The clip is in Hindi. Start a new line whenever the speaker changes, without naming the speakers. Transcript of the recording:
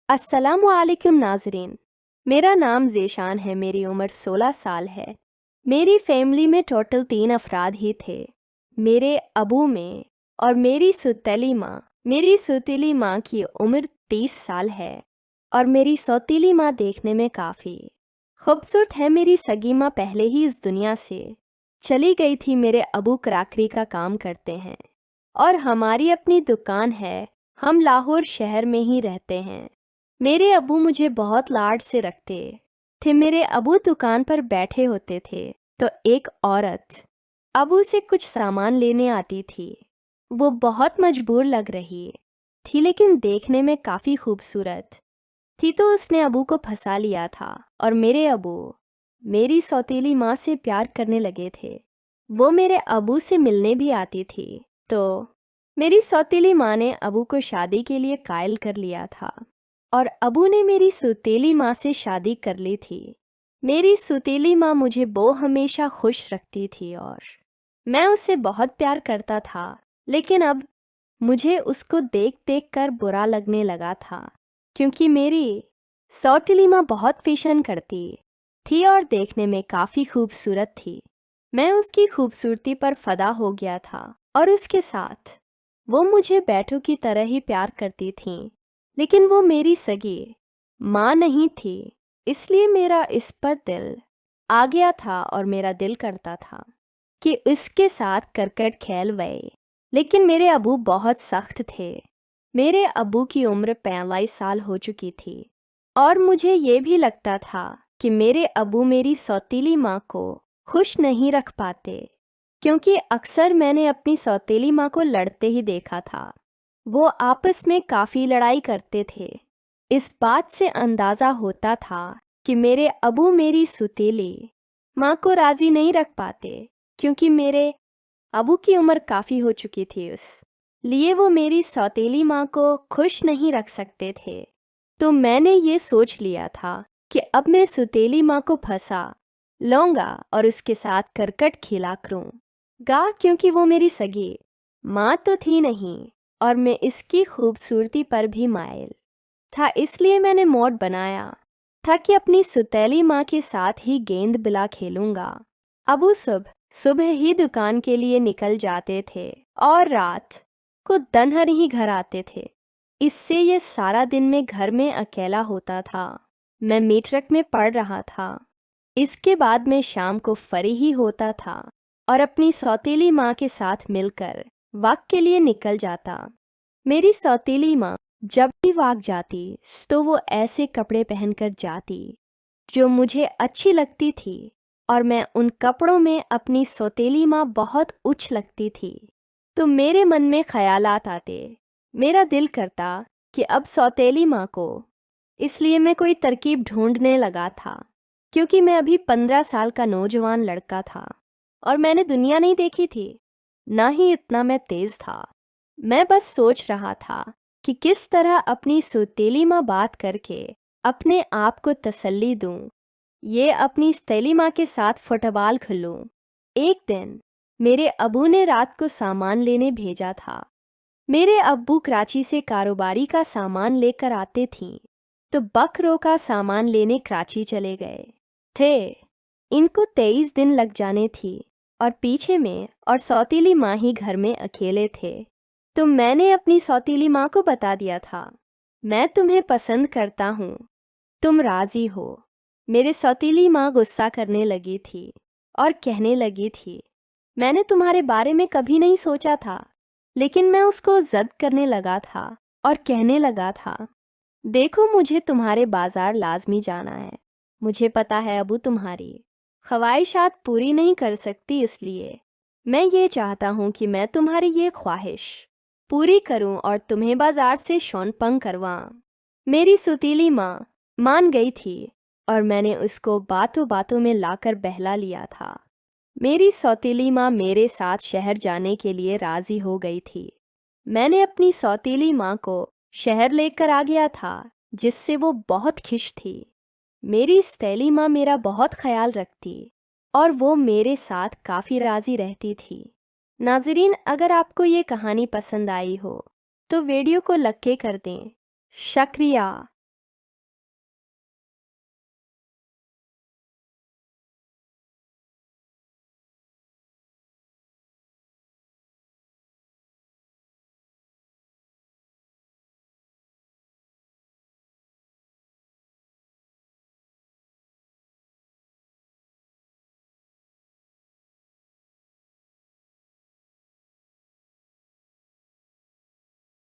अस्सलामुअलैकुम नाजरीन। मेरा नाम ज़ेशान है। मेरी उम्र 16 साल है। मेरी फैमिली में टोटल 3 अफराद ही थे। मेरे अबू में और मेरी सौतीली माँ की उम्र 30 साल है और मेरी सौतीली माँ देखने में काफ़ी खूबसूरत है। मेरी सगी माँ पहले ही इस दुनिया से चली गई थी। मेरे अबू क्रॉकरी का काम करते हैं और हमारी अपनी दुकान है। हम लाहौर शहर में ही रहते हैं। मेरे अबू मुझे बहुत लाड से रखते थे। मेरे अबू दुकान पर बैठे होते थे तो एक औरत अबू से कुछ सामान लेने आती थी। वो बहुत मजबूर लग रही थी लेकिन देखने में काफ़ी खूबसूरत थी, तो उसने अबू को फंसा लिया था और मेरे अबू मेरी सौतीली माँ से प्यार करने लगे थे। वो मेरे अबू से मिलने भी आती थी, तो मेरी सौतीली माँ ने अबू को शादी के लिए कायल कर लिया था और अबू ने मेरी सौतेली माँ से शादी कर ली थी। मेरी सौतेली माँ मुझे हमेशा खुश रखती थी और मैं उसे बहुत प्यार करता था, लेकिन अब मुझे उसको देख देख कर बुरा लगने लगा था, क्योंकि मेरी सौतेली माँ बहुत फैशन करती थी और देखने में काफ़ी खूबसूरत थी। मैं उसकी खूबसूरती पर फ़िदा हो गया था और उसके साथ वो मुझे बेटों की तरह ही प्यार करती थीं। लेकिन वो मेरी सगी माँ नहीं थी, इसलिए मेरा इस पर दिल आ गया था और मेरा दिल करता था कि इसके साथ क्रिकेट खेल गए। लेकिन मेरे अबू बहुत सख्त थे। मेरे अबू की उम्र 45 साल हो चुकी थी और मुझे ये भी लगता था कि मेरे अबू मेरी सौतीली माँ को खुश नहीं रख पाते, क्योंकि अक्सर मैंने अपनी सौतेली माँ को लड़ते ही देखा था। वो आपस में काफ़ी लड़ाई करते थे। इस बात से अंदाज़ा होता था कि मेरे अबू मेरी सौतेली माँ को राज़ी नहीं रख पाते, क्योंकि मेरे अबू की उम्र काफ़ी हो चुकी थी। उस लिए वो मेरी सौतेली माँ को खुश नहीं रख सकते थे। तो मैंने ये सोच लिया था कि अब मैं सौतेली माँ को फंसा लूँगा और उसके साथ क्रिकेट खेला करूँगा, क्योंकि वो मेरी सगी माँ तो थी नहीं और मैं इसकी खूबसूरती पर भी मायल था। इसलिए मैंने मोड बनाया था कि अपनी सौतेली माँ के साथ ही गेंद बिला खेलूँगा। अबू सुबह सुबह ही दुकान के लिए निकल जाते थे और रात को दनहर ही घर आते थे। इससे ये सारा दिन में घर में अकेला होता था। मैं मीट्रिक में पढ़ रहा था। इसके बाद मैं शाम को फ्री ही होता था और अपनी सौतेली माँ के साथ मिलकर वॉक के लिए निकल जाता। मेरी सौतेली माँ जब भी वॉक जाती तो वो ऐसे कपड़े पहनकर जाती जो मुझे अच्छी लगती थी और मैं उन कपड़ों में अपनी सौतेली माँ बहुत उच्च लगती थी। तो मेरे मन में ख्यालात आते। मेरा दिल करता कि अब सौतेली माँ को, इसलिए मैं कोई तरकीब ढूंढने लगा था, क्योंकि मैं अभी 15 साल का नौजवान लड़का था और मैंने दुनिया नहीं देखी थी, ना ही इतना मैं तेज था। मैं बस सोच रहा था कि किस तरह अपनी सौतेली माँ बात करके अपने आप को तसल्ली दूं, ये अपनी सौतेली माँ के साथ फुटबॉल खेलूं। एक दिन मेरे अबू ने रात को सामान लेने भेजा था। मेरे अब्बू कराची से कारोबारी का सामान लेकर आते थीं, तो बकरों का सामान लेने कराची चले गए थे। इनको 23 दिन लग जाने थी और पीछे में और सौतीली माँ ही घर में अकेले थे। तो मैंने अपनी सौतीली माँ को बता दिया था, मैं तुम्हें पसंद करता हूँ, तुम राजी हो। मेरे सौतीली माँ गुस्सा करने लगी थी और कहने लगी थी, मैंने तुम्हारे बारे में कभी नहीं सोचा था। लेकिन मैं उसको जद करने लगा था और कहने लगा था, देखो मुझे तुम्हारे बाजार लाजमी जाना है। मुझे पता है अबू तुम्हारी ख्वाहिशात पूरी नहीं कर सकती, इसलिए मैं ये चाहता हूँ कि मैं तुम्हारी ये ख्वाहिश पूरी करूँ और तुम्हें बाजार से शौनपंग करवाऊँ। मेरी सुतीली माँ मान गई थी और मैंने उसको बातों बातों में लाकर बहला लिया था। मेरी सौतीली माँ मेरे साथ शहर जाने के लिए राज़ी हो गई थी। मैंने अपनी सौतीली माँ को शहर लेकर आ गया था, जिससे वो बहुत खुश थी। मेरी सौतेली माँ मेरा बहुत ख्याल रखती और वो मेरे साथ काफ़ी राज़ी रहती थी। नाज़रीन, अगर आपको ये कहानी पसंद आई हो तो वीडियो को लाइक कर दें। शुक्रिया।